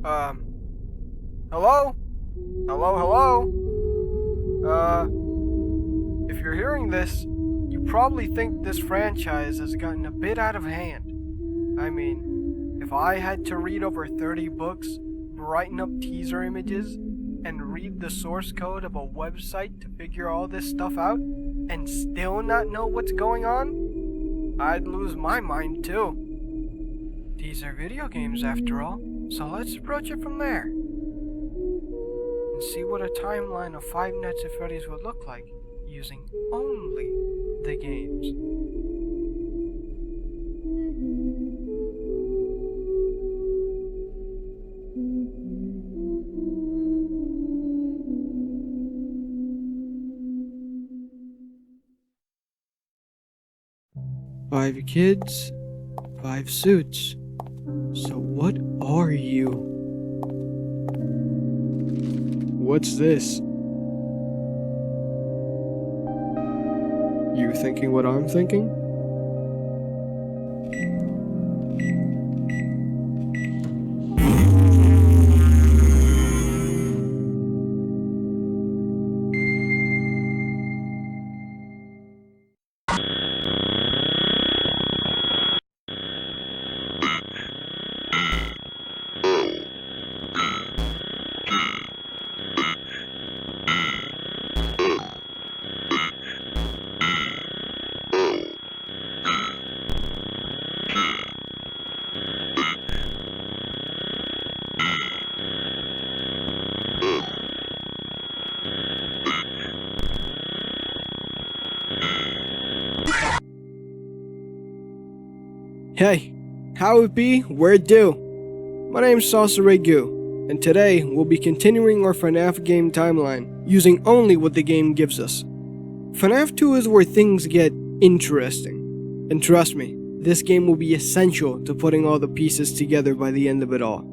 Hello? Hello? If you're hearing this, you probably think this franchise has gotten a bit out of hand. I mean, if I had to read over 30 books, brighten up teaser images, and read the source code of a website to figure all this stuff out, and still not know what's going on, I'd lose my mind too. These are video games after all, so let's approach it from there. And see what a timeline of Five Nights at Freddy's would look like using only the games. Five kids, 5 suits. So what are you? What's this? You thinking what I'm thinking? Hey, how it be, where it do? My name's Salza Reygu, and today we'll be continuing our FNAF game timeline, using only what the game gives us. FNAF 2 is where things get interesting, and trust me, this game will be essential to putting all the pieces together by the end of it all.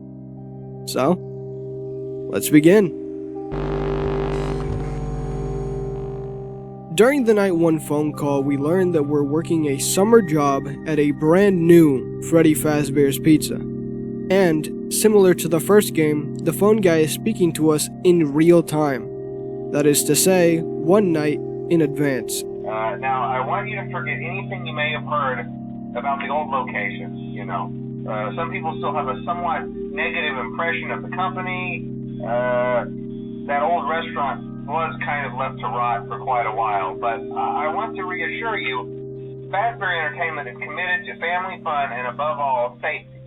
So, let's begin. During the night 1 phone call, we learned that we're working a summer job at a brand new Freddy Fazbear's Pizza. And, similar to the first game, the phone guy is speaking to us in real time. That is to say, 1 night in advance. Now, I want you to forget anything you may have heard about the old locations, some people still have a somewhat negative impression of the company. That old restaurant was kind of left to rot for quite a while, but I want to reassure you, Fazbear Entertainment is committed to family fun and above all, safety.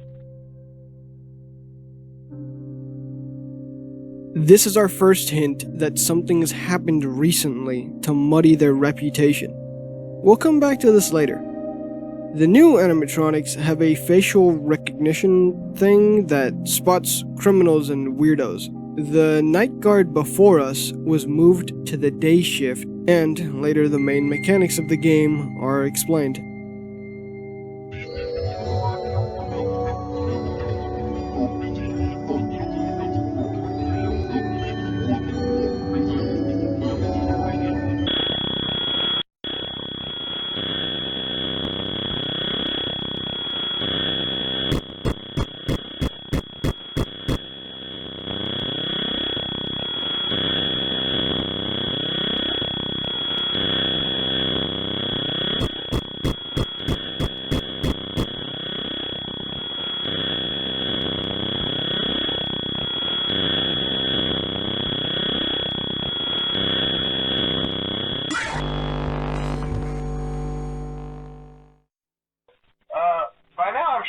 This is our first hint that something has happened recently to muddy their reputation. We'll come back to this later. The new animatronics have a facial recognition thing that spots criminals and weirdos. The night guard before us was moved to the day shift, and later the main mechanics of the game are explained.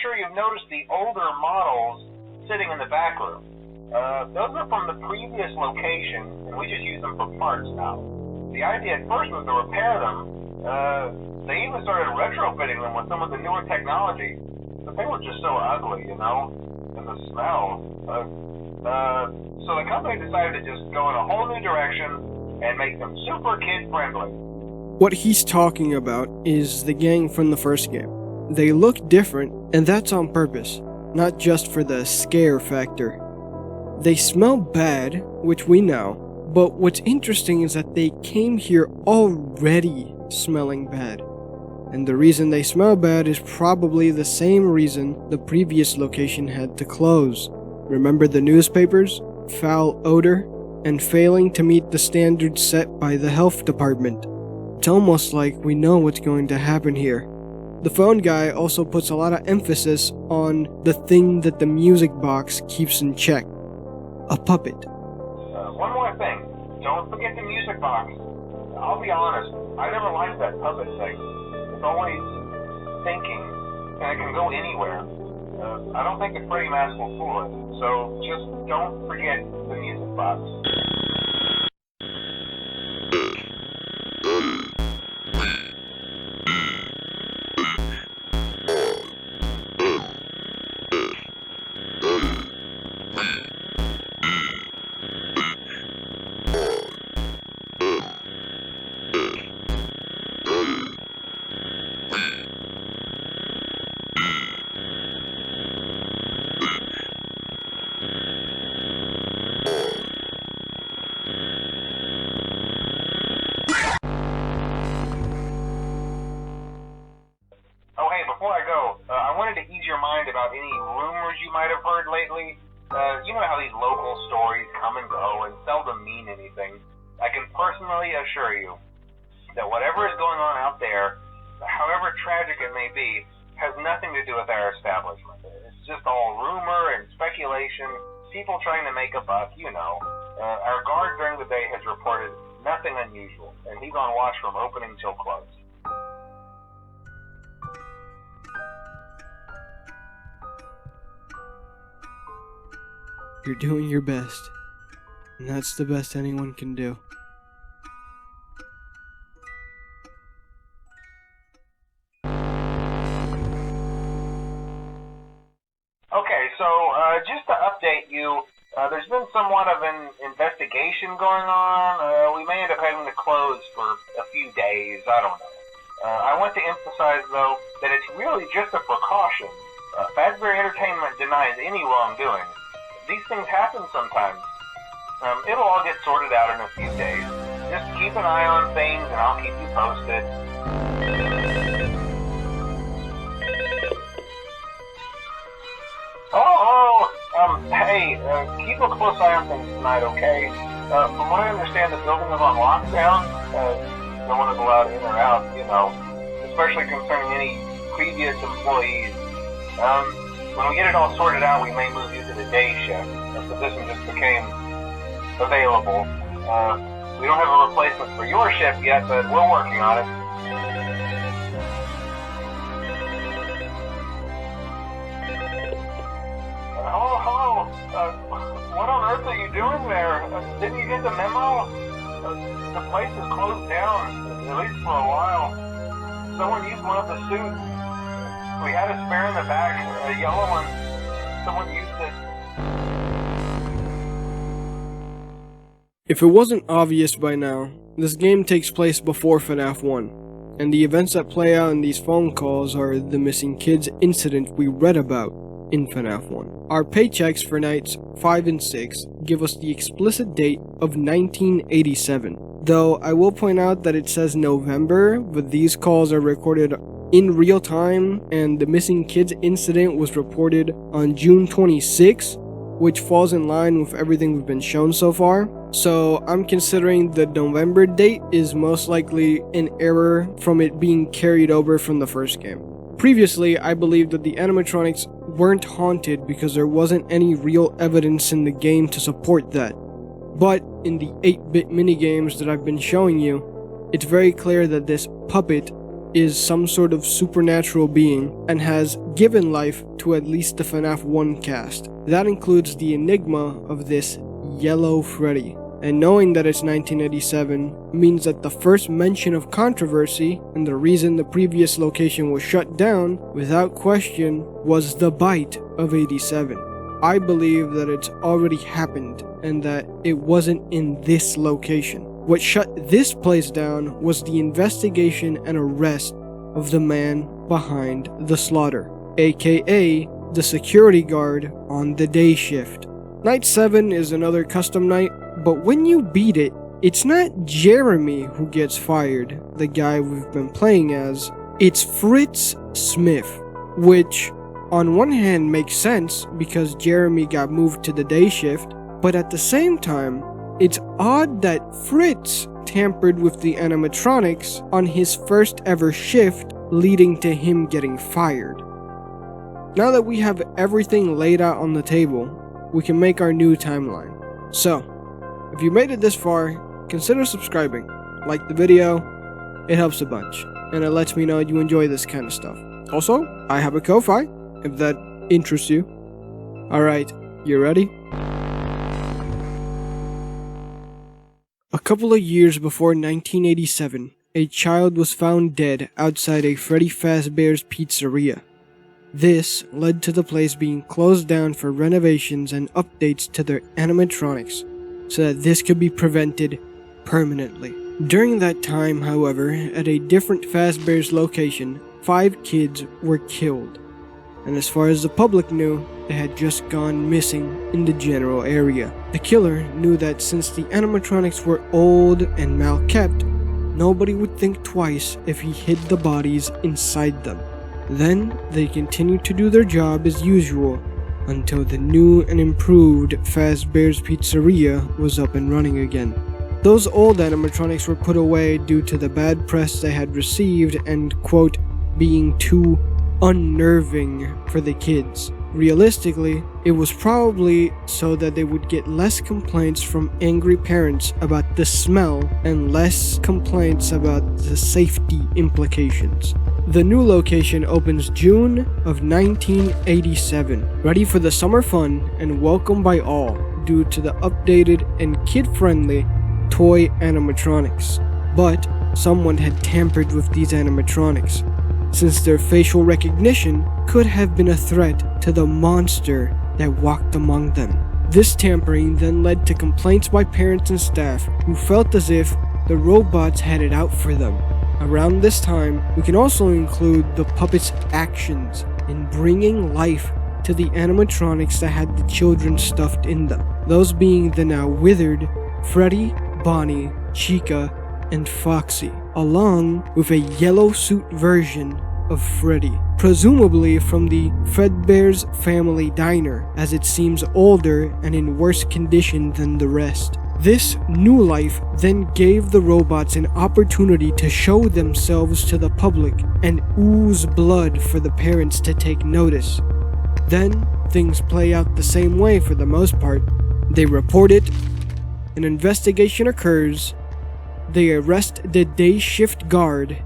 You've noticed the older models sitting in the back room. Those are from the previous location, and we just use them for parts now. The idea at first was to repair them. They even started retrofitting them with some of the newer technology, but they were just so ugly, and the smell. So the company decided to just go in a whole new direction and make them super kid-friendly. What he's talking about is the gang from the first game. They look different, and that's on purpose, not just for the scare factor. They smell bad, which we know, but what's interesting is that they came here already smelling bad. And the reason they smell bad is probably the same reason the previous location had to close. Remember the newspapers, foul odor, and failing to meet the standards set by the health department. It's almost like we know what's going to happen here. The phone guy also puts a lot of emphasis on the thing that the music box keeps in check. A puppet. One more thing. Don't forget the music box. I'll be honest, I never liked that puppet thing. It's always thinking, and it can go anywhere. I don't think the Freddy mask will fool us, so just don't forget the music box. Before I go, I wanted to ease your mind about any rumors you might have heard lately. You know how these local stories come and go and seldom mean anything. I can personally assure you that whatever is going on out there, however tragic it may be, has nothing to do with our establishment. It's just all rumor and speculation, people trying to make a buck, you know. Our guard during the day has reported nothing unusual, and he's on watch from opening till close. You're doing your best, and that's the best anyone can do. Okay, so just to update you, there's been somewhat of an investigation going on. We may end up having to close for a few days, I don't know. I want to emphasize, though, that it's really just a precaution. Fazbear Entertainment denies any wrongdoing. These things happen sometimes. It'll all get sorted out in a few days. Just keep an eye on things and I'll keep you posted. Hey, keep a close eye on things tonight, okay? From what I understand, the building is on lockdown. No one is allowed in or out, you know, especially concerning any previous employees. When we get it all sorted out, we may move you to the day shift. The position just became available. We don't have a replacement for your shift yet, but we're working on it. Hello? What on earth are you doing there? Didn't you get the memo? The place is closed down, at least for a while. Someone used one of the suits. We had a spare in the back, a yellow one. Someone used it. If it wasn't obvious by now, this game takes place before FNAF 1, and the events that play out in these phone calls are the missing kids incident we read about in FNAF 1. Our paychecks for nights 5 and 6 give us the explicit date of 1987, though I will point out that it says November, but these calls are recorded in real time, and the missing kids incident was reported on June 26, which falls in line with everything we've been shown so far. So I'm considering the November date is most likely an error from it being carried over from the first game. Previously, I believed that the animatronics weren't haunted because there wasn't any real evidence in the game to support that. But in the 8-bit minigames that I've been showing you, it's very clear that this puppet is some sort of supernatural being and has given life to at least the FNAF 1 cast. That includes the enigma of this yellow Freddy. And knowing that it's 1987 means that the first mention of controversy and the reason the previous location was shut down, without question, was the bite of 87. I believe that it's already happened and that it wasn't in this location. What shut this place down was the investigation and arrest of the man behind the slaughter, aka the security guard on the day shift. Night 7 is another custom night, but when you beat it, it's not Jeremy who gets fired, the guy we've been playing as, it's Fritz Smith, which on one hand makes sense because Jeremy got moved to the day shift, but at the same time, it's odd that Fritz tampered with the animatronics on his first ever shift, leading to him getting fired. Now that we have everything laid out on the table, we can make our new timeline. So, if you made it this far, consider subscribing, like the video, it helps a bunch, and it lets me know you enjoy this kind of stuff. Also, I have a Ko-Fi, if that interests you. Alright, you ready? A couple of years before 1987, a child was found dead outside a Freddy Fazbear's Pizzeria. This led to the place being closed down for renovations and updates to their animatronics, so that this could be prevented permanently. During that time, however, at a different Fazbear's location, 5 kids were killed. And as far as the public knew, they had just gone missing in the general area. The killer knew that since the animatronics were old and malkept, nobody would think twice if he hid the bodies inside them. Then they continued to do their job as usual until the new and improved Fazbear's Pizzeria was up and running again. Those old animatronics were put away due to the bad press they had received and, quote, being too unnerving for the kids. Realistically, it was probably so that they would get less complaints from angry parents about the smell and less complaints about the safety implications. The new location opens June of 1987, ready for the summer fun and welcome by all due to the updated and kid-friendly toy animatronics. But someone had tampered with these animatronics, since their facial recognition could have been a threat to the monster that walked among them. This tampering then led to complaints by parents and staff who felt as if the robots had it out for them. Around this time, we can also include the puppets' actions in bringing life to the animatronics that had the children stuffed in them. Those being the now withered Freddy, Bonnie, Chica, and Foxy, along with a yellow suit version of Freddy, presumably from the Fredbear's Family Diner, as it seems older and in worse condition than the rest. This new life then gave the robots an opportunity to show themselves to the public and ooze blood for the parents to take notice. Then, things play out the same way for the most part. They report it, an investigation occurs, they arrest the day shift guard,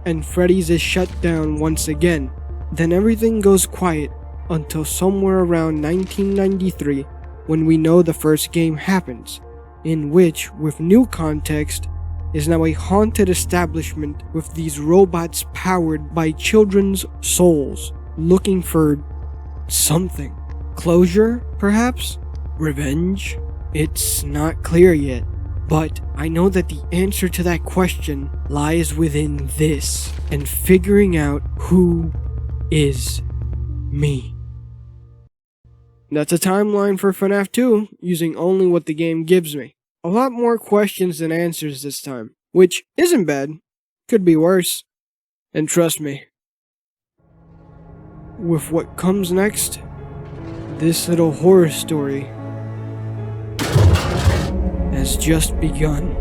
and Freddy's is shut down once again. Then everything goes quiet until somewhere around 1993 when we know the first game happens, in which, with new context, is now a haunted establishment with these robots powered by children's souls, looking for something. Closure, perhaps? Revenge? It's not clear yet. But I know that the answer to that question lies within this, and figuring out who is me. That's a timeline for FNAF 2, using only what the game gives me. A lot more questions than answers this time, which isn't bad, could be worse. And trust me, with what comes next, this little horror story has just begun.